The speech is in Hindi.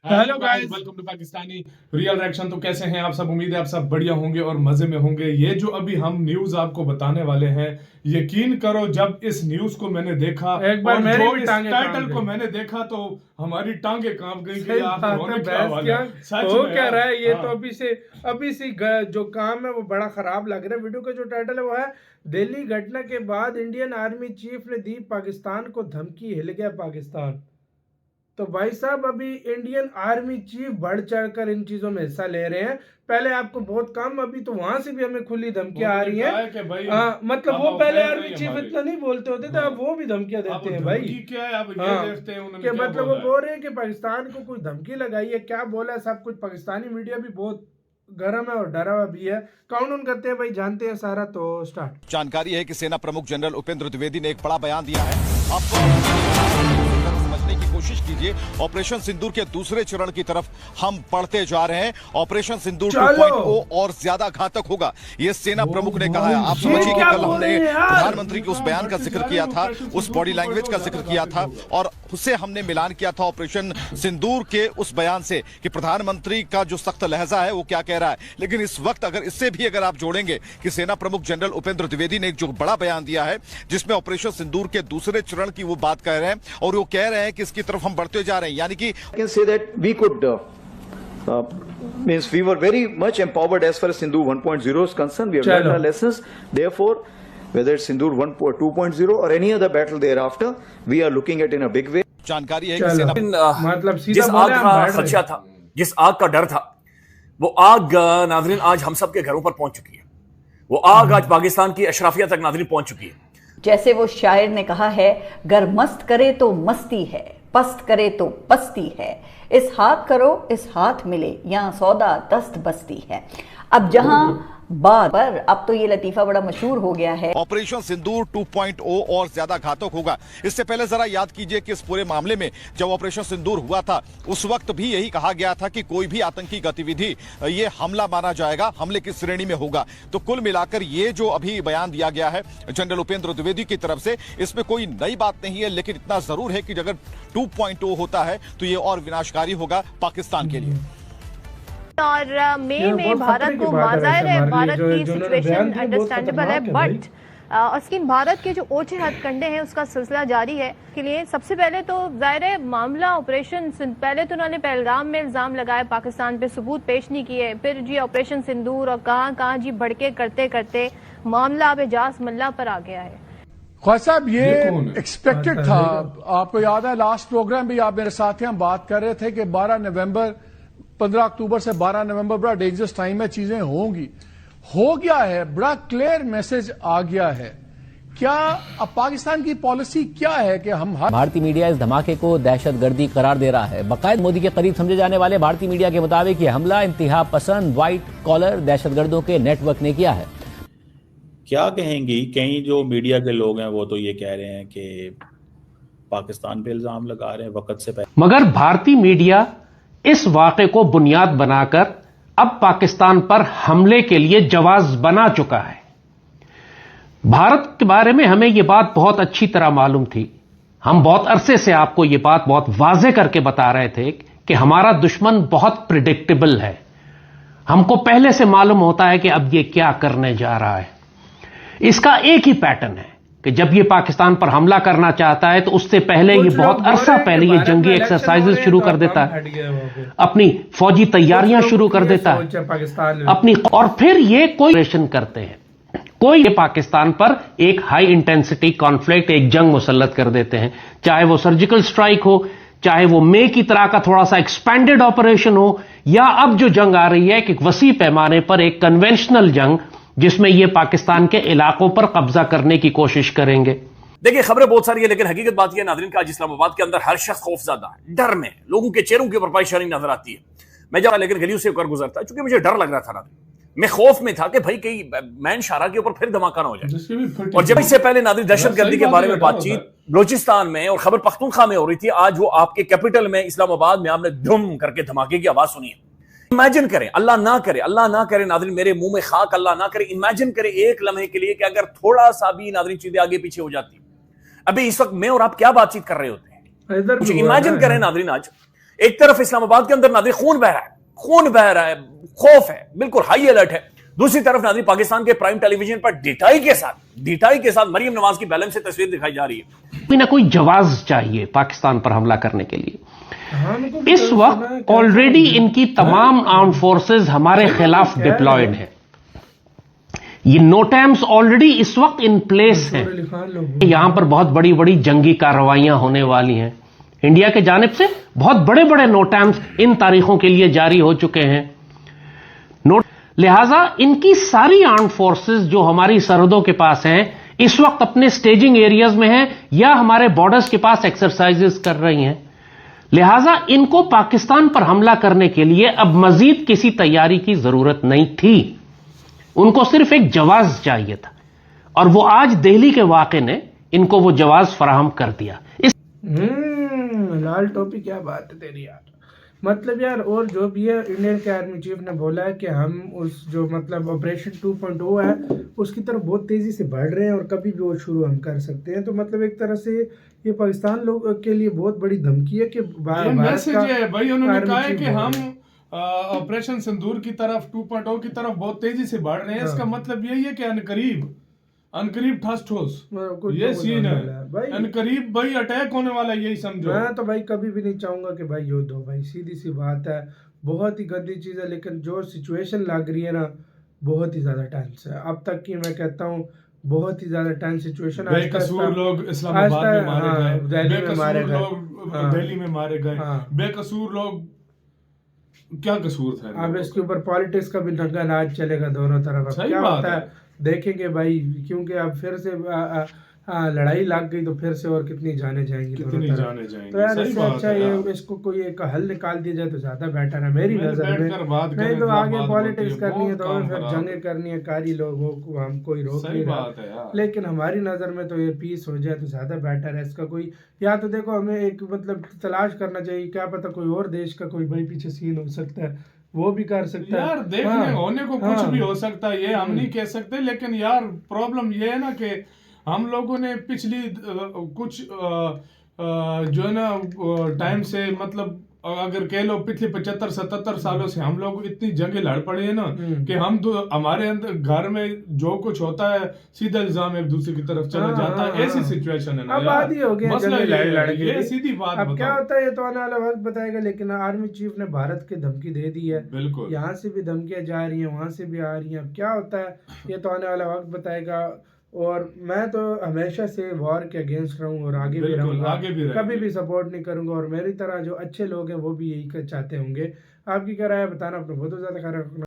Hello guys, welcome to Pakistani real reaction. तो कैसे हैं आप सब? उम्मीद है आप सब बढ़िया होंगे और मजे में होंगे। ये जो अभी हम न्यूज आपको बताने वाले हैं, यकीन करो जब इस न्यूज को मैंने देखा एक बार और मेरी जो भी इस टांगे टाइटल को मैंने देखा तो हमारी टांगे कांप गई कि आखिर होने क्या वाला है। सच हो में क्या यार, रहा है ये हाँ। तो अभी से जो काम है वो बड़ा खराब लग रहा है। वीडियो का जो टाइटल है वो है दिल्ली घटना के बाद इंडियन आर्मी चीफ ने दी पाकिस्तान को धमकी, हिल गया पाकिस्तान। तो भाई साहब अभी इंडियन आर्मी चीफ बढ़ चढ़कर इन चीजों में हिस्सा ले रहे हैं। पहले आपको बहुत कम, अभी तो वहां से भी हमें खुली धमकियां आ रही हैं। मतलब वो पहले आर्मी चीफ इतना नहीं बोलते होते थे, अब वो भी धमकियां देते हैं भाई। क्या है अब ये देखते हैं उन्होंने क्या मतलब वो बोल रहे हैं कि पाकिस्तान को कोई धमकी लगाई है, क्या बोला है सब कुछ। पाकिस्तानी मीडिया भी बहुत गरम है और डरा हुआ भी है। काउंट करते हैं भाई, जानते हैं सारा। तो स्टार्ट। जानकारी है कि सेना प्रमुख जनरल उपेंद्र द्विवेदी ने एक बड़ा बयान दिया है। अब समझने की कोशिश कीजिए, ऑपरेशन सिंदूर के दूसरे चरण की तरफ हम बढ़ते जा रहे हैं। ऑपरेशन सिंदूर 2.0 और ज्यादा घातक होगा, ये सेना प्रमुख ने कहा है। आप समझिए कि कल हमने प्रधानमंत्री के उस बयान का जिक्र किया था, उस बॉडी लैंग्वेज का जिक्र किया था और उससे हमने मिलान किया था ऑपरेशन सिंदूर के उस बयान से कि प्रधानमंत्री का जो सख्त लहजा है वो क्या कह रहा है। लेकिन इस वक्त इससे भी अगर आप जोड़ेंगे कि सेना प्रमुख जनरल उपेंद्र द्विवेदी ने एक जो बड़ा बयान दिया है जिसमें ऑपरेशन सिंदूर के दूसरे चरण की वो बात कह रहे हैं और वो कह रहे हैं कि इसकी तरफ हम बढ़ते जा रहे हैं, यानी कि can say that we could means we were very much empowered as far as Sindoor 1.0 is concerned. We have learned our lessons. Therefore, whether it's Sindoor 2.0 or any other battle thereafter, we are looking at in a big way. जानकारी है कि सेना मतलब जिस आग का खदशा था, जिस आग का डर था, वो आग नाजरीन आज हम सब के घरों पर पहुंच चुकी है। वो आग आज पाकिस्तान की अशराफिया तक नाजरीन पहुंच चुकी है। जैसे वो शायर ने कहा है, गर मस्त करे तो मस्ती है, पस्त करे तो पस्ती है, इस हाथ करो इस हाथ मिले, यहाँ सौदा दस्त बस्ती है। अब जहां बात पर अब तो ये लतीफा बड़ा मशहूर हो गया है, ऑपरेशन सिंदूर 2.0 और ज्यादा घातक होगा। इससे पहले जरा याद कीजिए कि इस पूरे मामले में जब ऑपरेशन सिंदूर हुआ था उस वक्त भी यही कहा गया था कि कोई भी आतंकी गतिविधि ये हमला माना जाएगा, हमले की श्रेणी में होगा। तो कुल मिलाकर ये जो अभी बयान दिया गया है जनरल उपेंद्र द्विवेदी की तरफ से, इसमें कोई नई बात नहीं है, लेकिन इतना जरूर है कि अगर 2.0 होता है तो ये और विनाशकारी होगा पाकिस्तान के लिए। और मई में भारत को जाहिर है भारत की सिचुएशन अंडरस्टैंडेबल है, बट उसकी भारत के जो ओछे हथकंडे हैं उसका सिलसिला जारी है। के लिए सबसे पहले तो जाहिर है मामला ऑपरेशन, पहले तो उन्होंने पहलगाम में इल्जाम लगाया, पाकिस्तान पे सबूत पेश नहीं किए, फिर जी ऑपरेशन सिंदूर और कहां जी भड़के करते करते मामला अब एजाज मल्ला पर आ गया है। ख्वाजा साहब ये एक्सपेक्टेड था। आपको याद है लास्ट प्रोग्राम भी आप मेरे साथ हम बात कर रहे थे कि 15 अक्टूबर से 12 नवंबर बड़ा डेंजरस टाइम है, चीजें होंगी। हो गया है, बड़ा क्लियर मैसेज आ गया है। क्या अब पाकिस्तान की पॉलिसी क्या है कि हम भारतीय मीडिया इस धमाके को दहशतगर्दी करार दे रहा है। बाकायदा मोदी के करीब समझे जाने वाले भारतीय मीडिया के मुताबिक यह हमला इंतहा पसंद व्हाइट कॉलर दहशतगर्दों के नेटवर्क ने किया है। क्या कहेंगी, कई जो मीडिया के लोग हैं वो तो ये कह रहे हैं कि पाकिस्तान पे इल्जाम लगा रहे हैं वक्त से पहले, मगर भारतीय मीडिया इस वाक़े को बुनियाद बनाकर अब पाकिस्तान पर हमले के लिए जवाज बना चुका है। भारत के बारे में हमें यह बात बहुत अच्छी तरह मालूम थी। हम बहुत अरसे से आपको यह बात बहुत वाज़े करके बता रहे थे कि हमारा दुश्मन बहुत प्रिडिक्टेबल है। हमको पहले से मालूम होता है कि अब यह क्या करने जा रहा है। इसका एक ही पैटर्न है कि जब ये पाकिस्तान पर हमला करना चाहता है तो उससे पहले ये बहुत अरसा पहले ये जंगी एक्सरसाइजेस शुरू कर देता है, अपनी फौजी तैयारियां शुरू कर देता है अपनी, और फिर ये कोई ऑपरेशन करते हैं, कोई ये पाकिस्तान पर एक हाई इंटेंसिटी कॉन्फ्लिक्ट, एक जंग मुसल्लत कर देते हैं। चाहे वो सर्जिकल स्ट्राइक हो, चाहे वो मे की तरह का थोड़ा सा एक्सपेंडेड ऑपरेशन हो, या अब जो जंग आ रही है कि वसी पैमाने पर एक कन्वेंशनल जंग जिसमें ये पाकिस्तान के इलाकों पर कब्जा करने की कोशिश करेंगे। देखिए खबरें बहुत सारी है, लेकिन हकीकत बात यह नाज़रीन का आज इस्लामाबाद के अंदर हर शख्स खौफज़दा है, डर में, लोगों के चेहरों के ऊपर परेशानी नजर आती है। मैं जब लेकिन गलियों से होकर गुजरता, चूंकि मुझे डर लग रहा था नाज़रीन, मैं खौफ में था कि भाई कहीं मैन शारा के ऊपर फिर धमाका ना हो जाए। और जब इससे पहले नाज़रीन दहशतगर्दी के बारे में बातचीत बलोचिस्तान में और खैबर पख्तूनख्वा में हो रही थी, आज वो आपके कैपिटल में इस्लामाबाद में आपने धुम करके धमाके की आवाज सुनी है। इमेजिन करें, अल्लाह ना करे नाज़रीन, मेरे मुंह में खाक, अल्लाह ना करे, इमेजिन करें एक लम्हे के लिए कि अगर थोड़ा सा भी नाज़रीन चीजें आगे पीछे हो जाती, अभी इस वक्त मैं और आप क्या बातचीत कर रहे होते हैं। इमेजिन करें नाज़रीन, आज एक तरफ इस्लामाबाद के अंदर नाज़रीन खून बह रहा है, खून बह रहा है, खौफ है, बिल्कुल हाई अलर्ट है। दूसरी तरफ नाज़रीन पाकिस्तान के प्राइम टेलीविजन पर डिटाई के साथ मरियम नवाज की बैलेंस से तस्वीर दिखाई जा रही है। कोई ना कोई जवाब चाहिए पाकिस्तान पर हमला करने के लिए। इस वक्त ऑलरेडी इनकी तमाम आर्म फोर्सेस हमारे खिलाफ डिप्लॉयड हैं। ये नोटैम्स ऑलरेडी इस वक्त इन प्लेस हैं। यहां पर बहुत बड़ी बड़ी जंगी कार्रवाइयां होने वाली हैं। इंडिया के जानिब से बहुत बड़े बड़े नोटैम्स इन तारीखों के लिए जारी हो चुके हैं। लिहाजा इनकी सारी आर्म फोर्सेस जो हमारी सरहदों के पास हैं इस वक्त अपने स्टेजिंग एरियाज में हैं या हमारे बॉर्डर्स के पास एक्सरसाइजेस कर रही हैं। लिहाजा इनको पाकिस्तान पर हमला करने के लिए अब मजीद किसी तैयारी की जरूरत नहीं थी। उनको सिर्फ एक जवाब चाहिए था और वो आज दिल्ली के वाक़े ने इनको वो जवाब फराहम कर दिया। लाल टोपी क्या बात है तेरी यार। मतलब यार, और जो भी है इंडियन के आर्मी चीफ ने बोला है कि हम उस जो मतलब ऑपरेशन 2.0 है उसकी तरफ बहुत तेज़ी से बढ़ रहे हैं और कभी भी वो शुरू हम कर सकते हैं। तो मतलब एक तरह से ये पाकिस्तान लोगों के लिए बहुत बड़ी धमकी है कि मैसेज है भाई। उन्होंने कहा है कि हम ऑपरेशन सिंदूर की तरफ 2.0 की तरफ बहुत तेजी से बढ़ रहे हैं। इसका मतलब यही है कि अनकरीब ठस ठोस ये सीन है भाई। अनकरीब भाई अटैक होने वाला है, यही समझो। मैं तो भाई कभी भी नहीं चाहूंगा कि भाई युद्ध हो भाई, सीधी सी बात है। बहुत ही गंदी चीज़ है, लेकिन जो सिचुएशन लग रही है ना बहुत ही ज़्यादा टेंस है। अब तक की मैं कहता हूँ बहुत ही ज़्यादा टेंस सिचुएशन। बेकसूर लोग इस्लामाबाद में मारे गए, बेकसूर लोग दिल्ली में मारे गए, बेकसूर लोग क्या कसूर था। अब इसके ऊपर पॉलिटिक्स का भी नंगा नाच चलेगा दोनों तरफ। अब क्या होता है देखेंगे भाई, क्योंकि अब फिर से लड़ाई लग गई तो फिर से और कितनी जाने जाएंगी दोनों तरफ। तो यार इससे अच्छा ये इसको कोई एक हल निकाल दिया जाए तो ज्यादा बेटर है मेरी नजर में। नहीं तो आगे पॉलिटिक्स करनी है तो फिर जंगें करनी है, कारी लोगों को हम कोई रोक नहीं रहा। लेकिन हमारी नजर में तो ये पीस हो जाए तो ज्यादा बेटर है। इसका कोई या तो देखो हमें एक मतलब तलाश करना चाहिए, क्या पता कोई और देश का कोई भाई पीछे सीन हो सकता है, वो भी कर सकता है यार। देखने होने को कुछ भी हो सकता है, ये हम नहीं कह सकते। लेकिन यार प्रॉब्लम ये है ना कि हम लोगों ने पिछली कुछ जो है ना टाइम से मतलब अगर कह लो पिछले 75-77 सालों से हम लोग इतनी जंगें लड़ पड़े हैं ना कि हम तो हमारे अंदर घर में जो कुछ होता है सीधा इल्जाम एक दूसरे की तरफ चला जाता है। ऐसी सिचुएशन है ना अब आदि हो गया मसला लड़ ये सीधी बात। अब क्या होता है ये तो आने वाला वक्त बताएगा। लेकिन आर्मी चीफ ने भारत की धमकी दे दी है, बिल्कुल यहाँ से भी धमकियां जा रही हैं, वहां से भी आ रही हैं। अब क्या होता है ये तो आने वाला वक्त बताएगा। और मैं तो हमेशा से वॉर के अगेंस्ट रहूं और आगे भी रहूंगा, कभी भी सपोर्ट नहीं करूंगा। और मेरी तरह जो अच्छे लोग हैं वो भी यही चाहते होंगे। आपकी क्या राय है बताना, अपना बहुत ज्यादा ख्याल रखना।